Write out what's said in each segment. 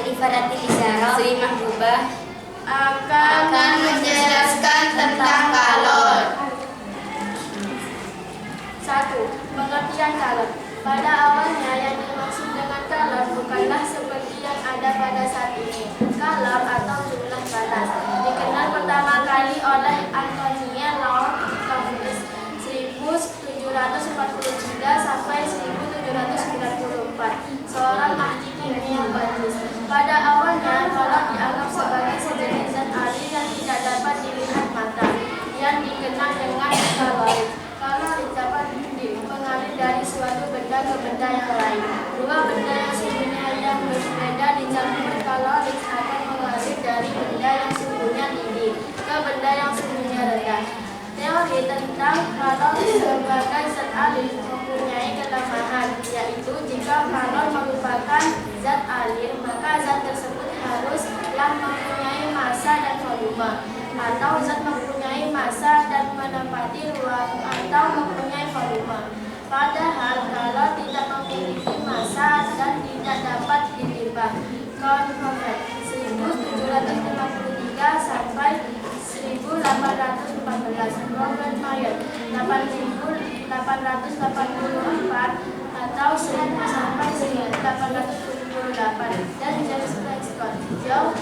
Alifaratil Isyarah Sri Mahbubah akan menjelaskan tentang kalor. 1. Pengertian kalor. Pada awalnya yang dimaksud dengan kalor bukanlah seperti yang ada pada saat ini. Kalor atau jumlah panas dikenal pertama kali oleh Antoine Lagrange 1743 sampai 1794, seorang ahli kimia Prancis. Pada awalnya kalor dianggap sebagai sejenis zat alir yang tidak dapat dilihat mata, yang dikenal dengan kalorit. Kalorit dapat mengalir dari suatu benda ke benda yang lain. Dua benda yang suhunya yang berbeda dicampur kalorit akan mengalir dari benda yang suhunya tinggi ke benda yang suhunya rendah. Teori tentang kalor sebagai zat alir mempunyai kelemahan, yaitu jika kalor merupakan zat alir, maka zat tersebut haruslah mempunyai massa dan volume, atau zat mempunyai massa dan menempati ruang atau mempunyai volume. Padahal kalor tidak memiliki massa dan tidak dapat ditimbang. Convert 1753 sampai 1814, Robert Mayer 8884 atau 1000 sampai 1878, dan James Prescott Joe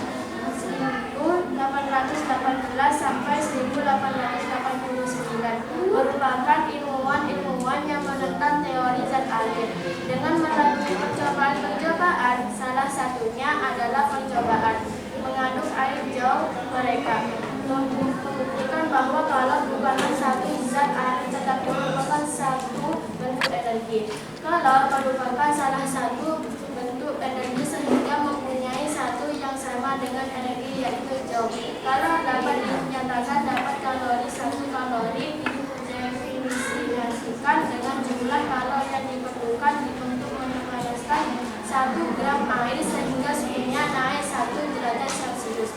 1818 sampai 1889 merupakan ilmuwan yang menentang teori zat alir. Dengan melalui percobaan, salah satunya adalah percobaan mengaduk air jauh mereka membuktikan bahwa kalor bukanlah satu zat air tetapi merupakan satu bentuk energi. Kalor merupakan salah satu bentuk energi sehingga mempunyai satu yang sama dengan energi, yaitu jauh. Kalor dapat dinyatakan dapat kalori. Satu kalori didefinisikan dengan jumlah kalor yang diperlukan untuk memanaskan 1 gram air sehingga suhunya naik 1 derajat Celcius.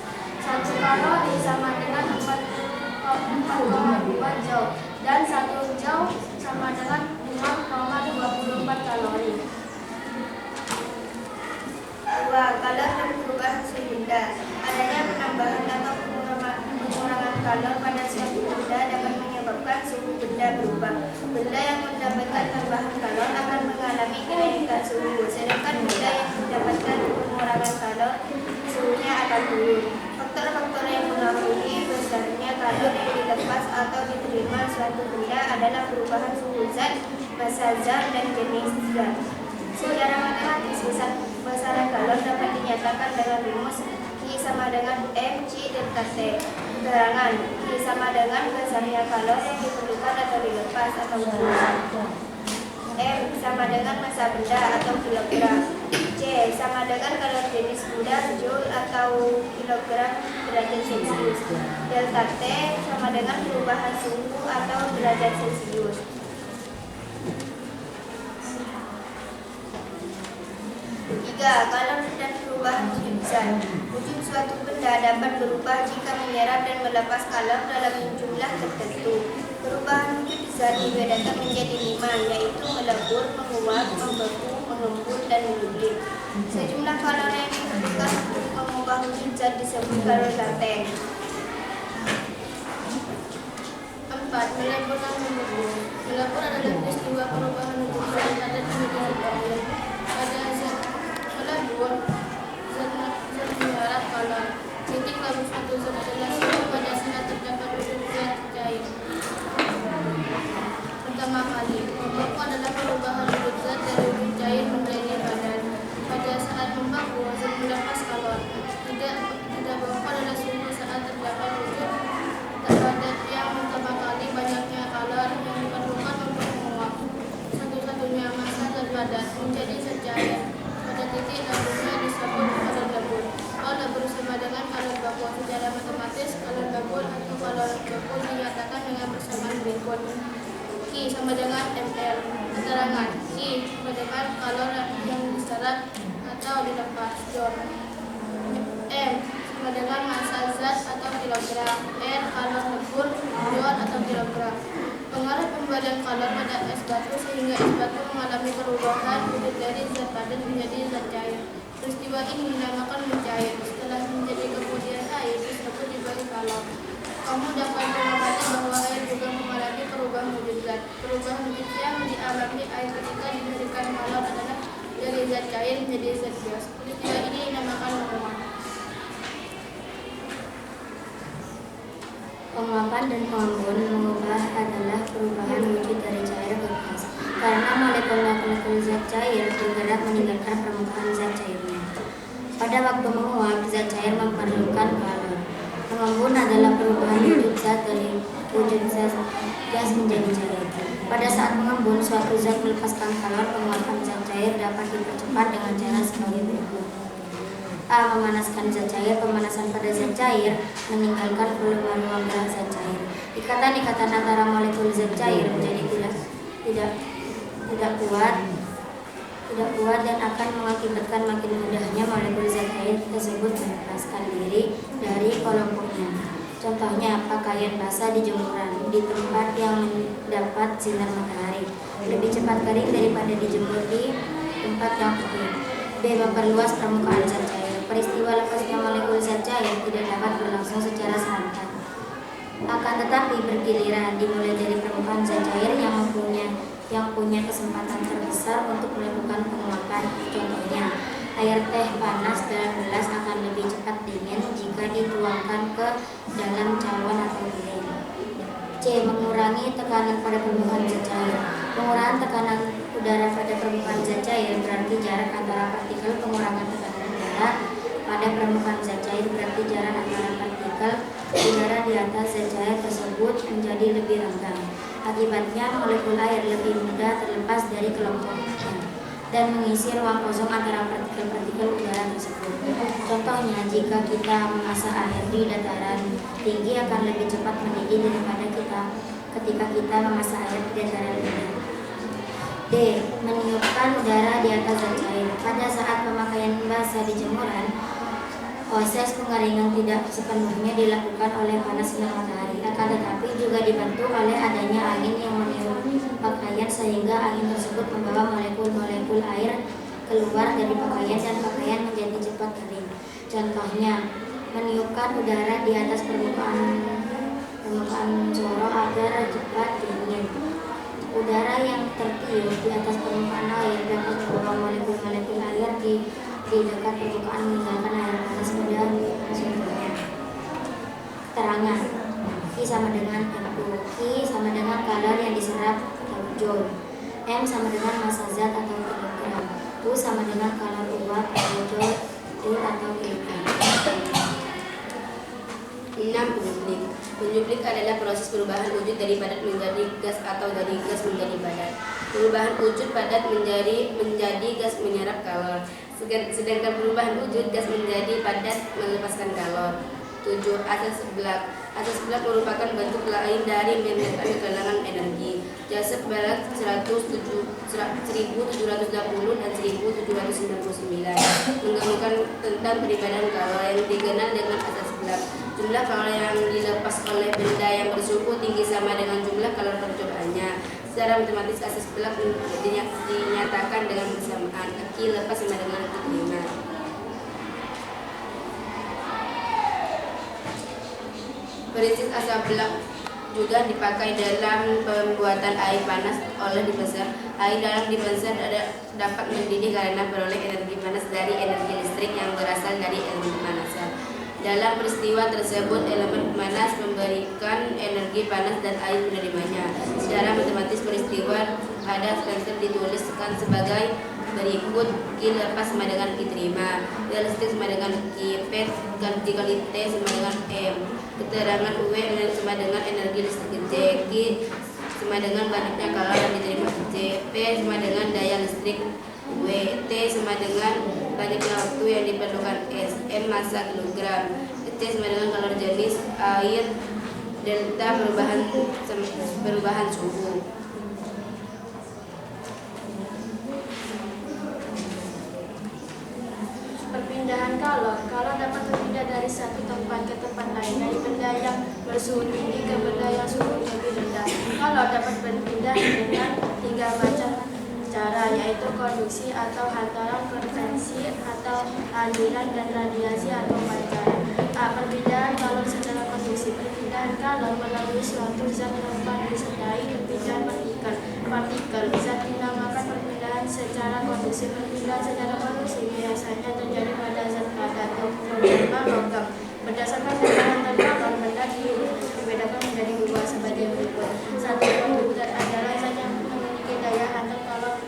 1 kalori sama dengan 4,2 joule dan 1 joule sama dengan 5,24 kalori. 2. Kalor dan perubahan suhu benda. Adanya penambahan atau pengurangan kalor pada suatu benda dapat menyebabkan suhu benda berubah. Benda yang mendapatkan tambahan kalor akan mengalami kenaikan suhu, sedangkan benda yang mendapatkan pengurangan kalor suhunya akan turun. Faktor-faktor yang mengaruhi besarnya kalor yang dilepas atau diterima suatu benda adalah perubahan suhu zat, massa zat, dan jenis zat. Secara matematis, besaran kalor dapat dinyatakan dengan rumus Q sama dengan mc delta T. Terangan Q sama dengan besarnya kalor yang diperlukan atau dilepas atau turun. M sama dengan massa benda atau kilogram. C sama dengan kalor jenis benda joule atau kilogram derajat Celcius. Delta T sama dengan perubahan suhu atau derajat Celcius. 3. Kalor dan perubahan wujud zat. Wujud suatu benda dapat berubah jika menyerap dan melepas kalor dalam jumlah tertentu. Perubahan wujud zat dibedakan menjadi 5, yaitu melebur, menguap, membeku, mengembun, dan menggulir. Sejumlah kalor yang diperlukan untuk mengubah wujud zat disebut kalor laten. 4. Melebur dan membeku. Melebur adalah peristiwa perubahan wujud zat laten menjadi zat air. Pada zat melebur, zat menyerap kalor. Titik lalu suatu zat adalah suhu pada saat terdapat wujud zat cair. Pertama kali, membeku adalah perubahan wujud zat dari wujud cair menjadi padat. Pada saat membeku, zat melepas kalor. Tidak beku adalah suhu saat terdapat wujud padat yang pertama kali banyaknya kalor yang diperlukan untuk menguap. Satu-satunya massa zat padat menjadi zat cair. Pada titik labunya disebut kalor labur. Kalor labur sama dengan kalor baku. Secara matematis, kalor labur atau kalor baku dinyatakan dengan persamaan berikut. Q sama dengan ml. Keterangan Q sama dengan kalor yang diserap atau dilepas joule. M sama dengan massa zat atau kilogram. R kalor labur joule atau kilogram. Pengaruh pemberian kalor pada es batu sehingga es batu mengalami perubahan wujud dari zat padat menjadi zat cair. Peristiwa ini dinamakan mencair. Setelah menjadi kemudian air tersebut dibagi kalor. Kamu dapat mengamati bahwa air juga mengalami perubahan wujud zat. Perubahan wujud yang dialami air ketika diberikan kalor adalah dari zat cair menjadi zat gas. Peristiwa ini dinamakan menguap. Penguapan dan pengembun mengubah adalah perubahan wujud dari cair ke gas. Karena molekul-molekul zat cair bergerak meninggalkan permukaan zat cairnya. Pada waktu menguap, zat cair memerlukan kalor. Pengembun adalah perubahan wujud zat dari wujud zat gas menjadi cair. Pada saat mengembun, suatu zat melepaskan kalor. Penguapan zat cair dapat dipercepat dengan cara sebagai berikut. A. Memanaskan zat cair. Pemanasan pada zat cair meninggalkan volume ruang gerak zat cair. Ikatan-ikatan antara molekul zat cair menjadi tidak kuat dan akan mengakibatkan makin mudahnya molekul zat cair tersebut melepaskan diri dari kelompoknya. Contohnya, pakaian basah di jemuran di tempat yang mendapat sinar matahari lebih cepat kering daripada dijemur di tempat yang teduh. B. Memperluas permukaan zat cair. Peristiwa lepasnya molekul zat cair tidak dapat berlangsung secara serentak, akan tetapi bergiliran, dimulai dari permukaan zat cair yang punya kesempatan terbesar untuk melakukan penguapan. Contohnya, air teh panas dalam gelas akan lebih cepat dingin jika dituangkan ke dalam cawan atau piring. C. Mengurangi tekanan pada permukaan zat cair. Pengurangan tekanan udara pada permukaan zat cair berarti jarak antara partikel. Pengurangan tekanan udara pada permukaan zat cair berarti jarak antara partikel udara di atas zat cair tersebut menjadi lebih renggang. Akibatnya, molekul air lebih mudah terlepas dari kelompoknya dan mengisi ruang kosong antara partikel-partikel udara tersebut. Contohnya, jika kita memasak air di dataran tinggi akan lebih cepat mendidih daripada ketika kita memasak air di dataran rendah. D. Meniupkan udara di atas zat cair. Pada saat pemakaian basah di jemuran, proses pengeringan tidak sepenuhnya dilakukan oleh panas sinar matahari, akan tetapi juga dibantu oleh adanya angin yang meniup pakaian sehingga angin tersebut membawa molekul-molekul air keluar dari pakaian dan pakaian menjadi cepat kering. Contohnya, meniupkan udara di atas permukaan corong agar cepat dingin. Udara yang tertiup di atas permukaan air dapat membawa molekul-molekul air di dekat permukaan meninggalkan air panas pada sumbernya. Keterangan: Q sama dengan MU. Q sama dengan kalor yang diserap atau joule. M sama dengan massa zat atau kilogram. U sama dengan kalor uap atau joule atau kilogram. 6. Penyublik adalah proses perubahan wujud dari padat menjadi gas atau dari gas menjadi padat. Perubahan wujud padat menjadi gas menyerap kalor, sedangkan perubahan wujud gas menjadi padat melepaskan kalor. 7. Asas seblak. Asas seblak merupakan bentuk lain dari memetakan kegalangan energi. Jasa seblak 1780 dan 1799 menggabungkan tentang perbedaan kalor yang dikenal dengan asas seblak. Jumlah kalor yang dilepas oleh benda yang bersuhu tinggi sama dengan jumlah kalor percobaannya. Secara matematis asas seblak dinyatakan dengan bersamaan. Q lepas sama dengan Q'. Prinsip asas seblak juga dipakai dalam pembuatan air panas oleh dispenser. Air dalam dispenser dapat mendidih karena beroleh energi panas dari energi listrik yang berasal dari energi pemanasan. Dalam peristiwa tersebut, elemen pemanas memberikan energi panas dan air menerimanya. Secara matematis, peristiwa pada dispenser dituliskan sebagai berikut: Q lepas sama dengan Q terima, Q listrik sama dengan Q P kali T sama dengan M. Keterangan U sama dengan energi listrik J, Q sama dengan banyaknya kalor yang diterima J, P sama dengan daya listrik W, T sama dengan banyaknya waktu yang diperlukan S, M massa kilogram, T sama dengan kalor jenis air, delta perubahan suhu. Perpindahan kalor. Kalor dapat berpindah dari satu tempat ke tempat lain, dari benda yang bersuhu tinggi ke benda yang suhu lebih rendah. Kalor dapat berpindah dengan 3 macam secara, yaitu konduksi atau hantaran, konvensi atau aliran, dan radiasi atau pancaran. A. Perpindahan kalor secara konduksi. Perpindahan kalor melalui suatu zat tanpa disertai perpindahan partikel. Zat dinamakan perpindahan secara konduksi. Perpindahan secara konduksi biasanya terjadi pada zat padat, terutama logam. Berdasarkan hantaran kalor, benda dibedakan menjadi dua sebagai berikut. Satu, konduktor adalah zat yang memiliki daya hantar kalor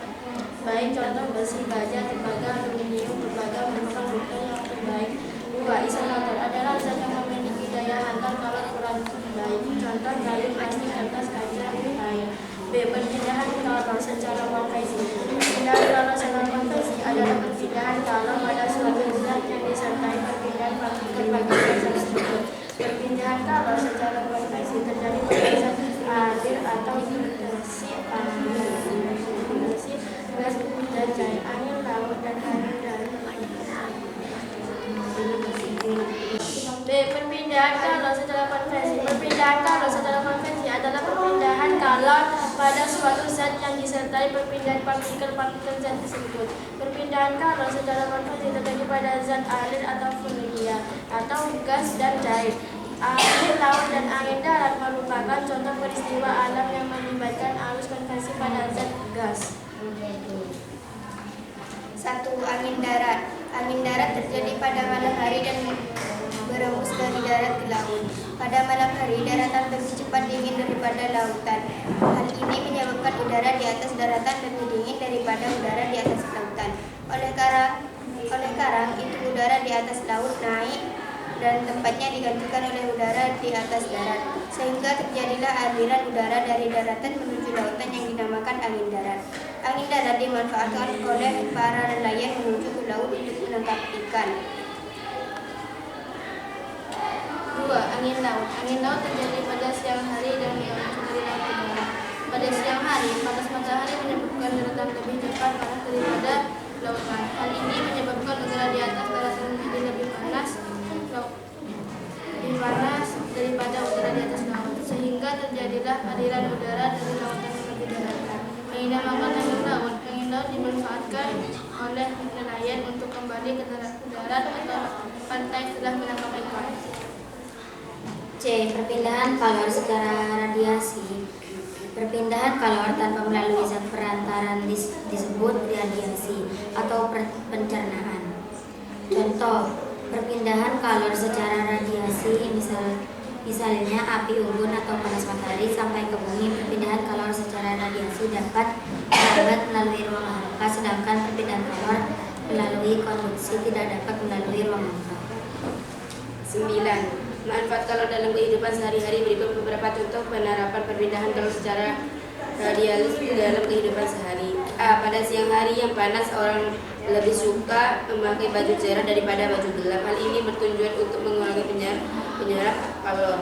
baik, contoh besi, baja, tembaga, aluminium, tembaga merupakan konduktor yang terbaik. Dua, isolator adalah zat yang memiliki daya hantar kalor kurang baik, contoh kayu, plastik, kertas, kaca, air. B. Perpindahan kalor secara konvensi. Perpindahan kalor secara konvensi adalah perpindahan kalor pada suatu zat yang disertai perpindahan partikel tersebut. Perpindahan kalor secara konvensi terjadi pada zat air atau besi, gas, dan cair, angin laut, dan air dari B. Perpindahan kalor secara konvensi. Perpindahan kalor secara konvensi adalah perpindahan kalor pada suatu zat yang disertai perpindahan partikel zat tersebut. Perpindahan kalor secara konvensi terjadi pada zat air atau fluida atau gas dan cair. Angin laut dan angin darat merupakan contoh peristiwa alam yang melibatkan arus konvensi pada zat gas. 1. Angin darat. Angin darat terjadi pada malam hari dan berembus dari darat ke laut. Pada malam hari, daratan lebih cepat dingin daripada lautan. Hal ini menyebabkan udara di atas daratan lebih dingin daripada udara di atas lautan. Oleh karang, itu udara di atas laut naik dan tempatnya digantikan oleh udara di atas darat, sehingga terjadilah aliran udara dari daratan menuju lautan yang dinamakan angin darat. Angin darat dimanfaatkan oleh para nelayan menuju ke laut untuk menangkap ikan. 2. Angin laut. Angin laut terjadi pada siang hari dan menuju dari laut ke darat. Pada siang hari, panas matahari menyebabkan daratan lebih cepat panas daripada lautan. Hal ini menyebabkan udara di atas daratan menjadi lebih panas daripada udara di atas laut, sehingga terjadilah aliran udara dari lautan menuju daratan. Dinamakan angin laut. Angin laut dimanfaatkan oleh nelayan untuk kembali ke darat atau pantai setelah menangkap ikan. C. Perpindahan kalor secara radiasi. Perpindahan kalor tanpa melalui zat perantaran disebut radiasi atau pencernaan. Contoh perpindahan kalor secara radiasi misalnya api unggun atau panas matahari sampai ke bumi. Perpindahan kalor secara radiasi dapat merambat melalui ruang hampa, sedangkan perpindahan kalor melalui konduksi tidak dapat melalui ruang hampa. 9. Manfaat kalor dalam kehidupan sehari-hari. Berikut beberapa contoh penerapan perpindahan kalor secara radiasi dalam kehidupan sehari. A. Pada siang hari yang panas, orang lebih suka memakai baju cerah daripada baju gelap. Hal ini bertujuan untuk mengurangi penyerap kalor.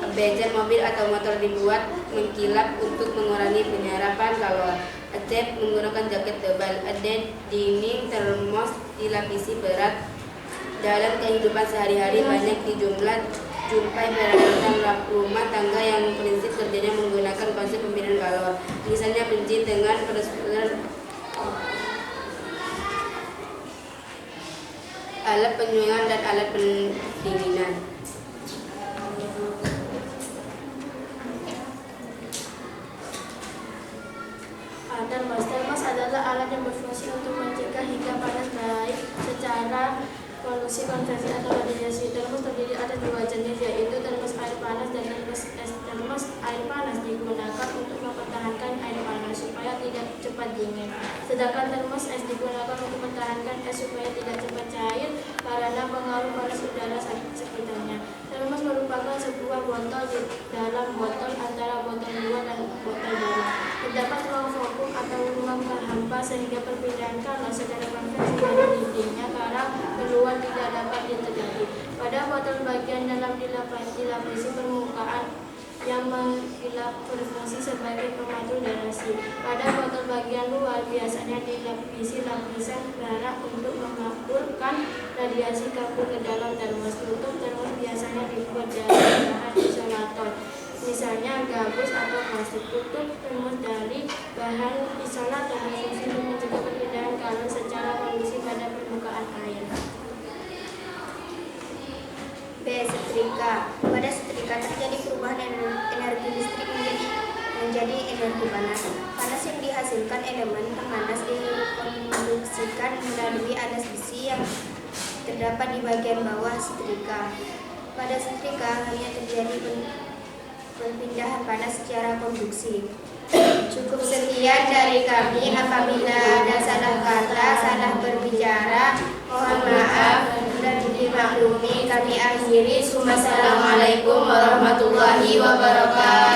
B. Cat mobil atau motor dibuat mengkilap untuk mengurangi penyerapan kalor. C. Menggunakan jaket tebal. D. Dinding termos dilapisi berat. Dalam kehidupan sehari-hari banyak jumpai peralatan rumah tangga yang prinsip kerjanya menggunakan konsep pembinaan kalor. Misalnya penjit dengan alat penyulingan dan alat pendinginan. Termos adalah alat yang berfungsi untuk mencegah hingga panas baik secara konduksi, konvensi, atau radiasi. Termos terdiri atas dua jenis, yaitu termos air panas dan termos es. Termos air panas digunakan untuk mempertahankan air panas supaya tidak cepat dingin, sedangkan termos es digunakan untuk mempertahankan es supaya tidak cepat cair karena pengaruh panas udara sekitarnya. Termos merupakan sebuah botol di dalam botol antara botol luar dan botol dalam. Terdapat ruang vakum atau ruang hampa sehingga perpindahan kalor secara konvensi dari dindingnya karang keluar tidak dapat terjadi. Pada botol bagian dalam dilapisi permukaan yang mengkilap berfungsi sebagai pematu radiasi. Pada botol bagian luar biasanya dilapisi lapisan perak untuk mengaburkan radiasi kabur ke dalam termos. Tutup termos biasanya dibuat dari bahan isolator, misalnya gabus atau plastik. Kutub termos dari bahan isolat atau berfungsi untuk mencegah perpindahan kalor secara kondusif pada permukaan air. B. Setrika. Pada setrika terjadi perubahan energi listrik menjadi energi panas. Panas yang dihasilkan elemen pemanas dikonduksikan melalui alas besi yang terdapat di bagian bawah setrika. Pada setrika hanya terjadi perpindahan panas secara konduksi. Cukup sekian dari kami. Apabila ada salah kata, salah berbicara, mohon maaf dan dimaklumi. Kami akhiri. Wassalamualaikum warahmatullahi wabarakatuh.